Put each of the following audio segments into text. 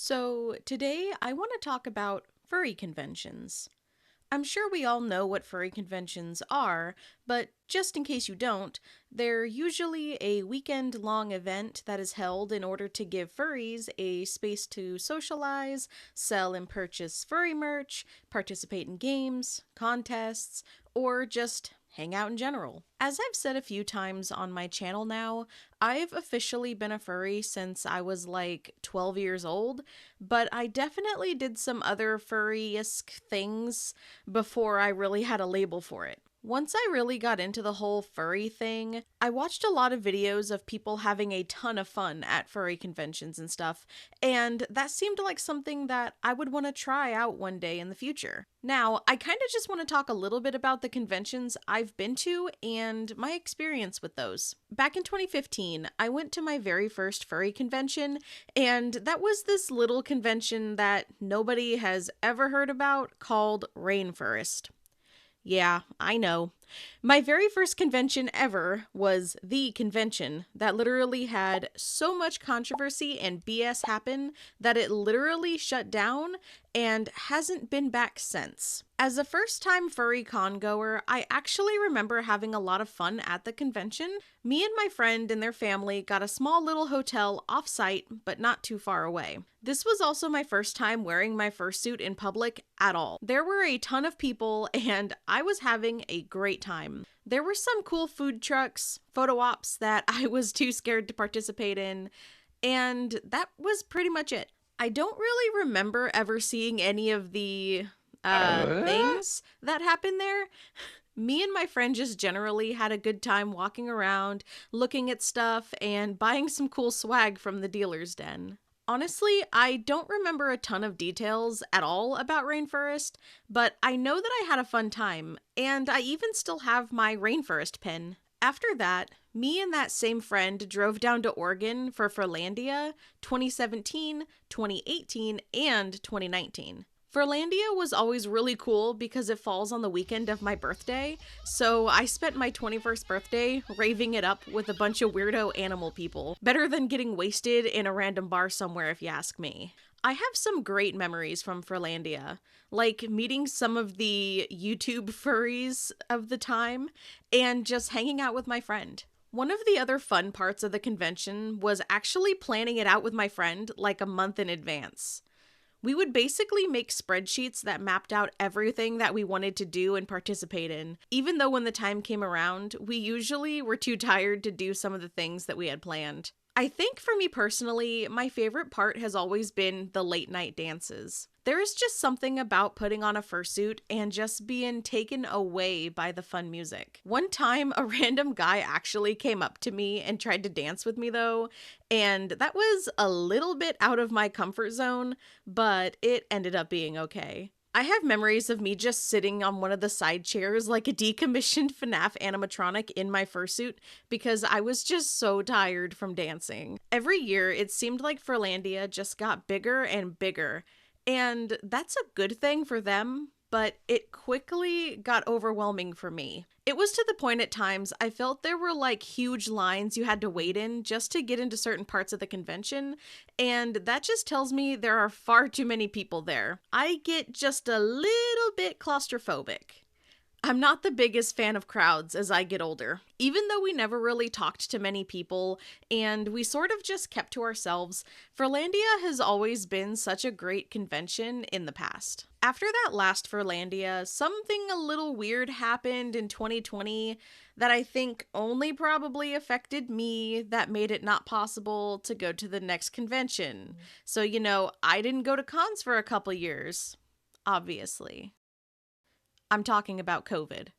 So, today I want to talk about furry conventions. I'm sure we all know what furry conventions are, but just in case you don't, they're usually a weekend long event that is held in order to give furries a space to socialize, sell and purchase furry merch, participate in games, contests, or just hang out in general. As I've said a few times on my channel now, I've officially been a furry since I was like 12 years old, but I definitely did some other furry-esque things before I really had a label for it. Once I really got into the whole furry thing, I watched a lot of videos of people having a ton of fun at furry conventions and stuff, and that seemed like something that I would want to try out one day in the future. Now, I kind of just want to talk a little bit about the conventions I've been to and my experience with those. Back in 2015, I went to my very first furry convention, and that was this little convention that nobody has ever heard about called Rainforest. Yeah, I know. My very first convention ever was the convention that literally had so much controversy and BS happen that it literally shut down and hasn't been back since. As a first-time furry con goer, I actually remember having a lot of fun at the convention. Me and my friend and their family got a small little hotel off-site, but not too far away. This was also my first time wearing my fursuit in public at all. There were a ton of people, and I was having a great time. There were some cool food trucks, photo ops that I was too scared to participate in, and that was pretty much it. I don't really remember ever seeing any of the things that happened there. Me and my friend just generally had a good time walking around, looking at stuff, and buying some cool swag from the dealer's den. Honestly, I don't remember a ton of details at all about Rainforest, but I know that I had a fun time, and I even still have my Rainforest pin. After that, me and that same friend drove down to Oregon for Furlandia 2017, 2018, and 2019. Furlandia was always really cool because it falls on the weekend of my birthday, so I spent my 21st birthday raving it up with a bunch of weirdo animal people. Better than getting wasted in a random bar somewhere, if you ask me. I have some great memories from Furlandia, like meeting some of the YouTube furries of the time and just hanging out with my friend. One of the other fun parts of the convention was actually planning it out with my friend like a month in advance. We would basically make spreadsheets that mapped out everything that we wanted to do and participate in, even though when the time came around, we usually were too tired to do some of the things that we had planned. I think for me personally, my favorite part has always been the late night dances. There is just something about putting on a fursuit and just being taken away by the fun music. One time, a random guy actually came up to me and tried to dance with me though, and that was a little bit out of my comfort zone, but it ended up being okay. I have memories of me just sitting on one of the side chairs like a decommissioned FNAF animatronic in my fursuit because I was just so tired from dancing. Every year, it seemed like Furlandia just got bigger and bigger, and that's a good thing for them, but it quickly got overwhelming for me. It was to the point at times I felt there were like huge lines you had to wait in just to get into certain parts of the convention, and that just tells me there are far too many people there. I get just a little bit claustrophobic. I'm not the biggest fan of crowds as I get older. Even though we never really talked to many people and we sort of just kept to ourselves, Furlandia has always been such a great convention in the past. After that last Furlandia, something a little weird happened in 2020 that I think only probably affected me that made it not possible to go to the next convention. So, I didn't go to cons for a couple years, obviously. I'm talking about COVID.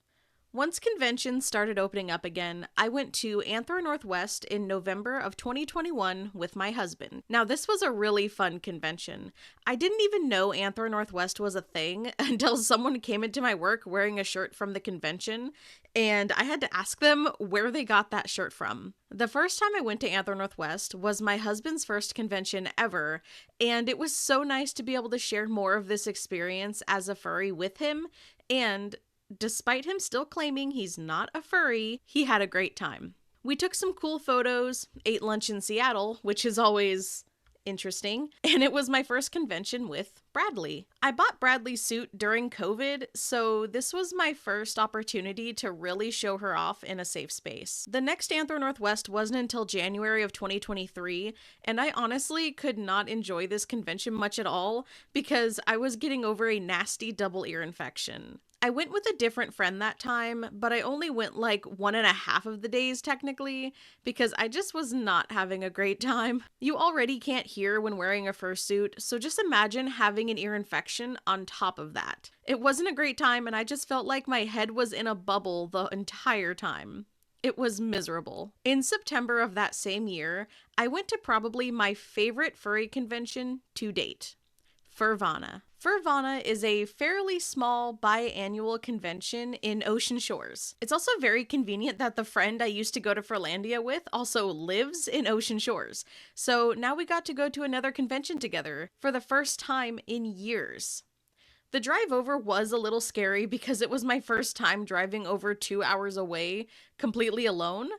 Once conventions started opening up again, I went to Anthro Northwest in November of 2021 with my husband. Now, this was a really fun convention. I didn't even know Anther Northwest was a thing until someone came into my work wearing a shirt from the convention, and I had to ask them where they got that shirt from. The first time I went to Anther Northwest was my husband's first convention ever, and it was so nice to be able to share more of this experience as a furry with him, and despite him still claiming he's not a furry, he had a great time. We took some cool photos, ate lunch in Seattle, which is always interesting, and it was my first convention with Bradley. I bought Bradley's suit during COVID, so this was my first opportunity to really show her off in a safe space. The next Anthro Northwest wasn't until January of 2023, and I honestly could not enjoy this convention much at all because I was getting over a nasty double ear infection. I went with a different friend that time, but I only went like 1.5 of the days technically, because I just was not having a great time. You already can't hear when wearing a fursuit, so just imagine having an ear infection on top of that. It wasn't a great time, and I just felt like my head was in a bubble the entire time. It was miserable. In September of that same year, I went to probably my favorite furry convention to date, Furvana. Furvana is a fairly small biannual convention in Ocean Shores. It's also very convenient that the friend I used to go to Furlandia with also lives in Ocean Shores. So now we got to go to another convention together for the first time in years. The drive over was a little scary because it was my first time driving over 2 hours away completely alone.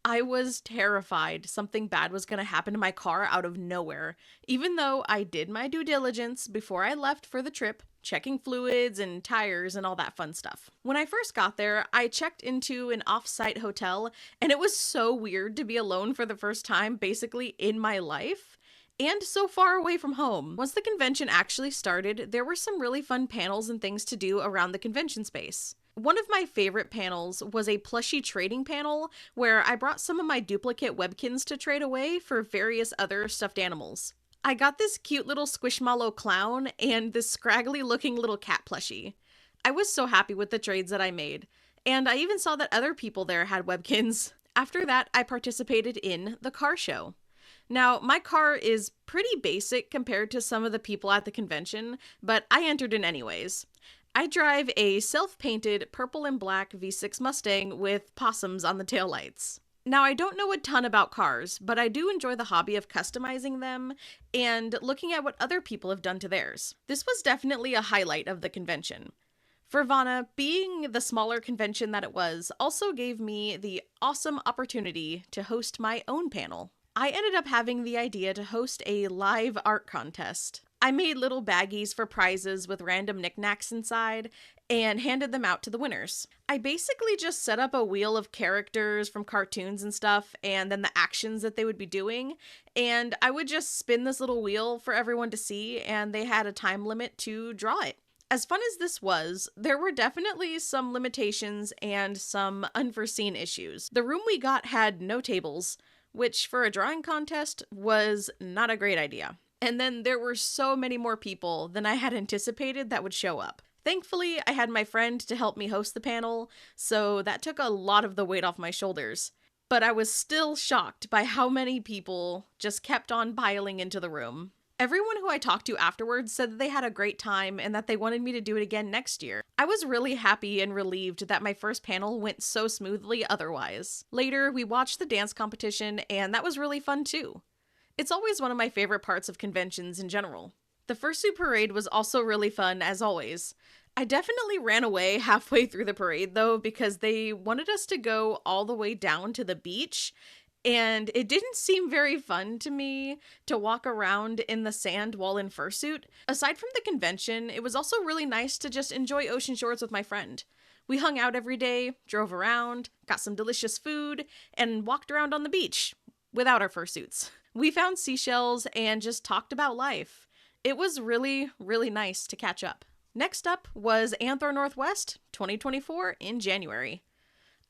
I was terrified something bad was going to happen to my car out of nowhere, even though I did my due diligence before I left for the trip, checking fluids and tires and all that fun stuff. When I first got there, I checked into an off-site hotel, and it was so weird to be alone for the first time basically in my life. And so far away from home. Once the convention actually started, there were some really fun panels and things to do around the convention space. One of my favorite panels was a plushie trading panel where I brought some of my duplicate Webkins to trade away for various other stuffed animals. I got this cute little Squishmallow clown and this scraggly looking little cat plushie. I was so happy with the trades that I made, and I even saw that other people there had Webkins. After that, I participated in the car show. Now, my car is pretty basic compared to some of the people at the convention, but I entered in anyways. I drive a self-painted purple and black V6 Mustang with possums on the taillights. Now, I don't know a ton about cars, but I do enjoy the hobby of customizing them and looking at what other people have done to theirs. This was definitely a highlight of the convention. Furvana, being the smaller convention that it was, also gave me the awesome opportunity to host my own panel. I ended up having the idea to host a live art contest. I made little baggies for prizes with random knickknacks inside and handed them out to the winners. I basically just set up a wheel of characters from cartoons and stuff, and then the actions that they would be doing, and I would just spin this little wheel for everyone to see, and they had a time limit to draw it. As fun as this was, there were definitely some limitations and some unforeseen issues. The room we got had no tables, which for a drawing contest was not a great idea. And then there were so many more people than I had anticipated that would show up. Thankfully, I had my friend to help me host the panel, so that took a lot of the weight off my shoulders. But I was still shocked by how many people just kept on piling into the room. Everyone who I talked to afterwards said that they had a great time and that they wanted me to do it again next year. I was really happy and relieved that my first panel went so smoothly otherwise. Later, we watched the dance competition, and that was really fun too. It's always one of my favorite parts of conventions in general. The fursuit parade was also really fun, as always. I definitely ran away halfway through the parade, though, because they wanted us to go all the way down to the beach, and it didn't seem very fun to me to walk around in the sand while in fursuit. Aside from the convention, it was also really nice to just enjoy Ocean Shores with my friend. We hung out every day, drove around, got some delicious food, and walked around on the beach without our fursuits. We found seashells and just talked about life. It was really, really nice to catch up. Next up was Anthro Northwest 2024 in January.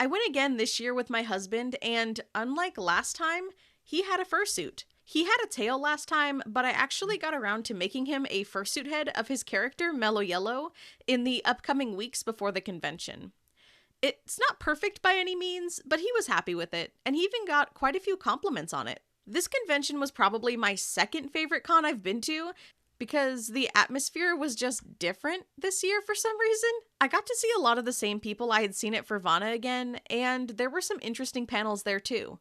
I went again this year with my husband, and unlike last time, he had a fursuit. He had a tail last time, but I actually got around to making him a fursuit head of his character, Mellow Yellow, in the upcoming weeks before the convention. It's not perfect by any means, but he was happy with it, and he even got quite a few compliments on it. This convention was probably my second favorite con I've been to, because the atmosphere was just different this year for some reason. I got to see a lot of the same people I had seen at Furvana again, and there were some interesting panels there too.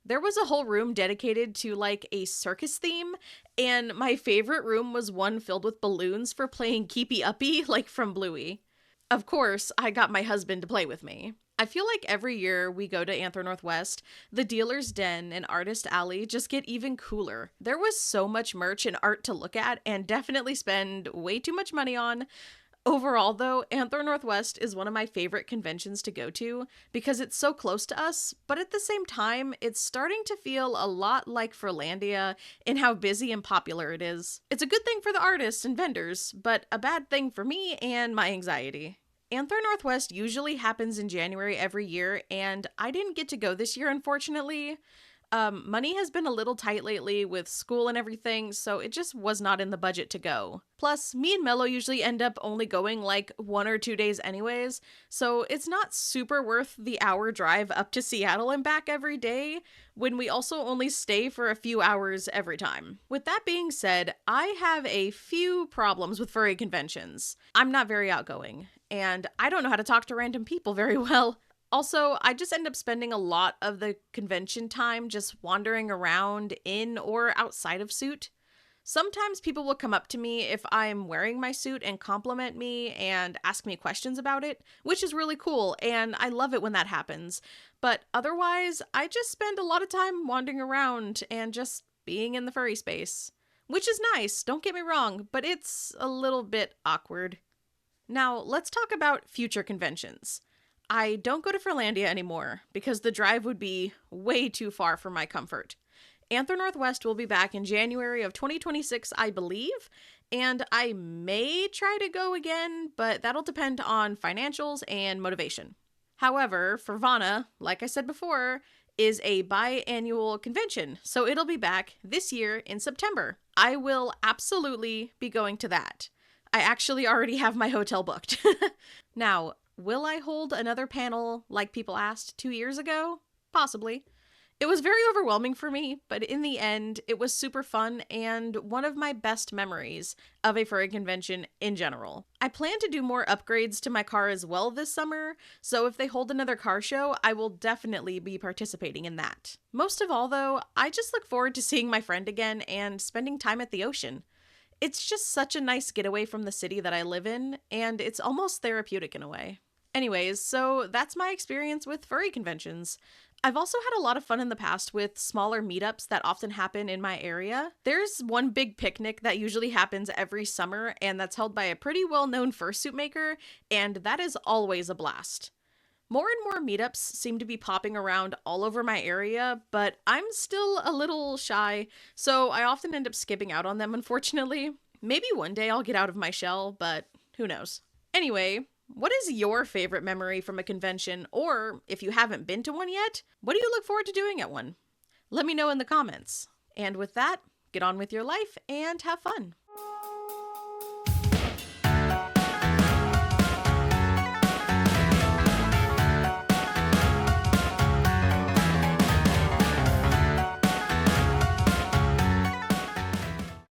There was a whole room dedicated to like a circus theme, and my favorite room was one filled with balloons for playing Keepy Uppy, like from Bluey. Of course, I got my husband to play with me. I feel like every year we go to Anthro Northwest, the Dealer's Den and Artist Alley just get even cooler. There was so much merch and art to look at and definitely spend way too much money on. Overall, though, Anther Northwest is one of my favorite conventions to go to because it's so close to us, but at the same time, it's starting to feel a lot like Furlandia in how busy and popular it is. It's a good thing for the artists and vendors, but a bad thing for me and my anxiety. Anther Northwest usually happens in January every year, and I didn't get to go this year, unfortunately. Money has been a little tight lately with school and everything, so it just was not in the budget to go. Plus, me and Mello usually end up only going like 1 or 2 days anyways, so it's not super worth the hour drive up to Seattle and back every day when we also only stay for a few hours every time. With that being said, I have a few problems with furry conventions. I'm not very outgoing, and I don't know how to talk to random people very well. Also, I just end up spending a lot of the convention time just wandering around in or outside of suit. Sometimes people will come up to me if I'm wearing my suit and compliment me and ask me questions about it, which is really cool, and I love it when that happens. But otherwise, I just spend a lot of time wandering around and just being in the furry space. Which is nice, don't get me wrong, but it's a little bit awkward. Now, let's talk about future conventions. I don't go to Furlandia anymore because the drive would be way too far for my comfort. Anther Northwest will be back in January of 2026, I believe, and I may try to go again, but that'll depend on financials and motivation. However, Furvana, like I said before, is a biannual convention, so it'll be back this year in September. I will absolutely be going to that. I actually already have my hotel booked. Now, will I hold another panel like people asked 2 years ago? Possibly. It was very overwhelming for me, but in the end, it was super fun and one of my best memories of a furry convention in general. I plan to do more upgrades to my car as well this summer, so if they hold another car show, I will definitely be participating in that. Most of all, though, I just look forward to seeing my friend again and spending time at the ocean. It's just such a nice getaway from the city that I live in, and it's almost therapeutic in a way. Anyways, so that's my experience with furry conventions. I've also had a lot of fun in the past with smaller meetups that often happen in my area. There's one big picnic that usually happens every summer, and that's held by a pretty well-known fursuit maker, and that is always a blast. More and more meetups seem to be popping around all over my area, but I'm still a little shy, so I often end up skipping out on them, unfortunately. Maybe one day I'll get out of my shell, but who knows. Anyway, what is your favorite memory from a convention, or if you haven't been to one yet, what do you look forward to doing at one? Let me know in the comments. And with that, get on with your life and have fun.